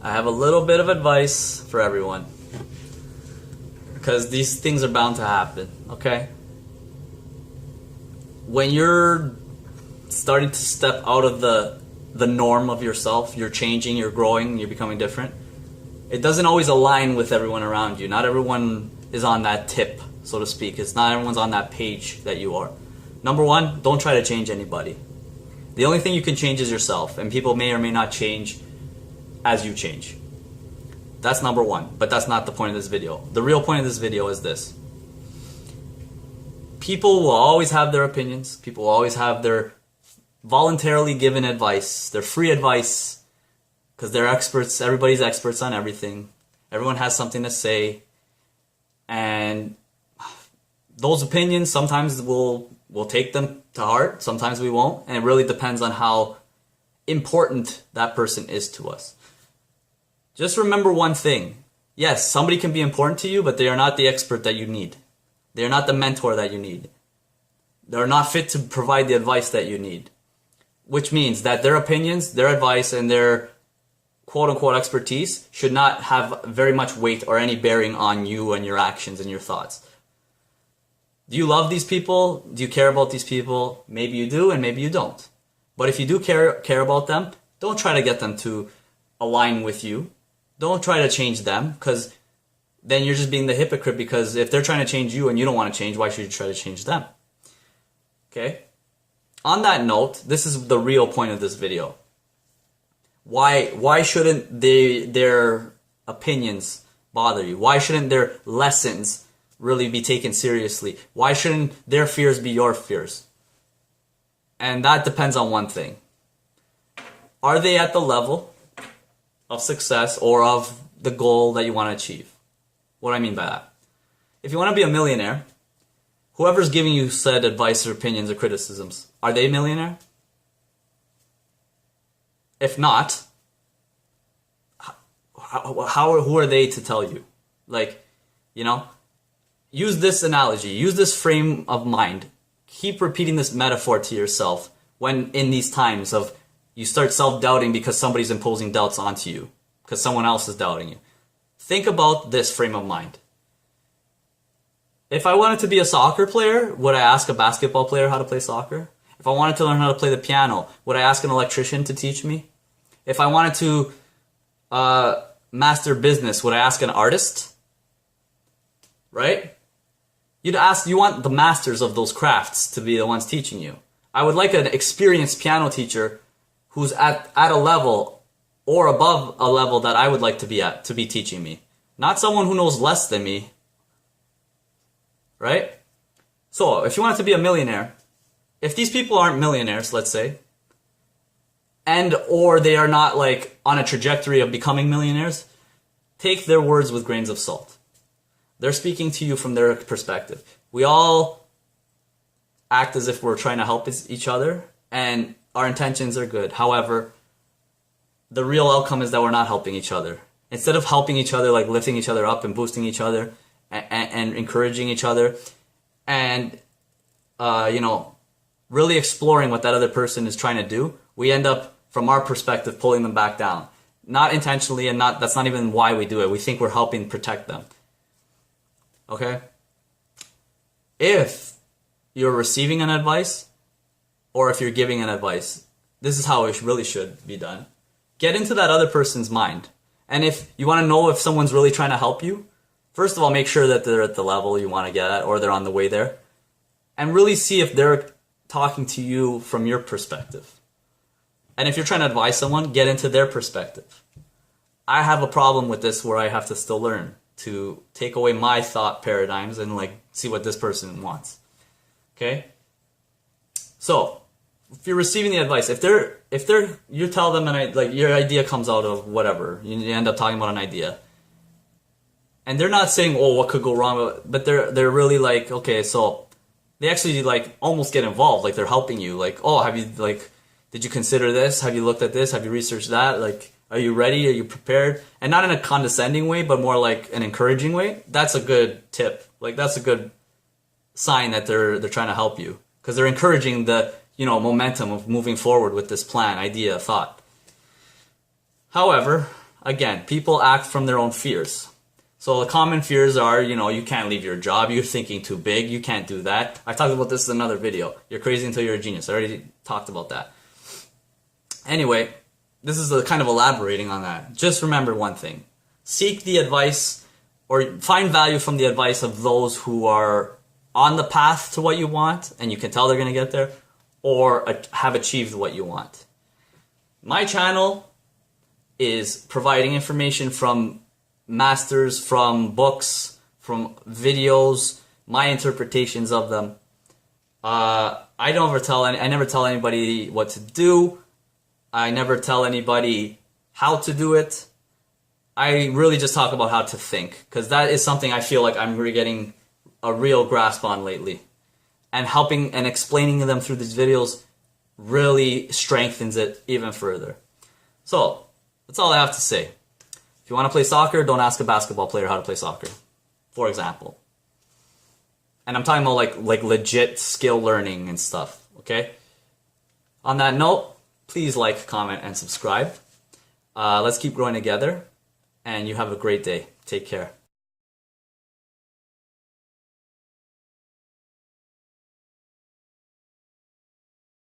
I have a little bit of advice for everyone, because these things are bound to happen, okay? When you're starting to step out of the norm of yourself, you're changing, you're growing, you're becoming different, it doesn't always align with everyone around you. Not everyone is on that tip, so to speak. It's not everyone's on that page that you are. Number one, don't try to change anybody. The only thing you can change is yourself, and people may or may not change as you change. That's number one, but that's not the point of this video. The real point of this video is this. People will always have their opinions. People will always have their voluntarily given advice, their free advice, because they're experts. Everybody's experts on everything. Everyone has something to say, and those opinions, sometimes we'll take them to heart, sometimes we won't, and it really depends on how important that person is to us. Just remember one thing. Yes, somebody can be important to you, but they are not the expert that you need. They are not the mentor that you need. They're not fit to provide the advice that you need. Which means that their opinions, their advice, and their quote-unquote expertise should not have very much weight or any bearing on you and your actions and your thoughts. Do you love these people? Do you care about these people? Maybe you do, and maybe you don't. But if you do care about them, don't try to get them to align with you. Don't try to change them, because then you're just being the hypocrite, because if they're trying to change you and you don't want to change, why should you try to change them? Okay? On that note, this is the real point of this video. Why shouldn't their opinions bother you? Why shouldn't their lessons really be taken seriously? Why shouldn't their fears be your fears? And that depends on one thing. Are they at the level of success or of the goal that you want to achieve? What do I mean by that? If you want to be a millionaire, whoever's giving you said advice or opinions or criticisms, are they a millionaire? If not, who are they to tell you? Like, you know, use this analogy, use this frame of mind. Keep repeating this metaphor to yourself when in these times of you start self-doubting because somebody's imposing doubts onto you, because someone else is doubting you. Think about this frame of mind. If I wanted to be a soccer player, would I ask a basketball player how to play soccer? If I wanted to learn how to play the piano, would I ask an electrician to teach me? If I wanted to master business, would I ask an artist? Right? You want the masters of those crafts to be the ones teaching you. I would like an experienced piano teacher who's at a level or above a level that I would like to be at, to be teaching me. Not someone who knows less than me. Right? So, if you want to be a millionaire, if these people aren't millionaires, let's say, and or they are not like on a trajectory of becoming millionaires, take their words with grains of salt. They're speaking to you from their perspective. We all act as if we're trying to help each other, and our intentions are good. However, the real outcome is that we're not helping each other. Instead of helping each other, like lifting each other up and boosting each other and encouraging each other, and really exploring what that other person is trying to do, we end up, from our perspective, pulling them back down. Not intentionally, and that's not even why we do it. We think we're helping protect them. Okay? If you're receiving an advice, or if you're giving an advice, this is how it really should be done. Get into that other person's mind. And if you want to know if someone's really trying to help you, first of all, make sure that they're at the level you want to get at, or they're on the way there. And really see if they're talking to you from your perspective. And if you're trying to advise someone, get into their perspective. I have a problem with this where I have to still learn to take away my thought paradigms and like see what this person wants. Okay? So, if you're receiving the advice, if you tell them like your idea comes out of whatever, you end up talking about an idea, and they're not saying, oh, what could go wrong, but they're really like, okay, so they actually like almost get involved, like they're helping you, like, oh, did you consider this? Have you looked at this? Have you researched that? Like, are you ready? Are you prepared? And not in a condescending way, but more like an encouraging way. That's a good tip. Like, that's a good sign that they're trying to help you, because they're encouraging the momentum of moving forward with this plan, idea, thought. However, again, people act from their own fears. So the common fears are, you can't leave your job, you're thinking too big, you can't do that. I talked about this in another video. You're crazy until you're a genius. I already talked about that. Anyway, this is kind of elaborating on that. Just remember one thing. Seek the advice or find value from the advice of those who are on the path to what you want, and you can tell they're going to get there, or have achieved what you want. My channel is providing information from masters, from books, from videos, my interpretations of them. I never tell anybody what to do. I never tell anybody how to do it. I really just talk about how to think, because that is something I feel like I'm really getting a real grasp on lately. And helping and explaining them through these videos really strengthens it even further. So, that's all I have to say. If you want to play soccer, don't ask a basketball player how to play soccer, for example. And I'm talking about like legit skill learning and stuff, okay? On that note, please like, comment, and subscribe. Let's keep growing together, and you have a great day. Take care.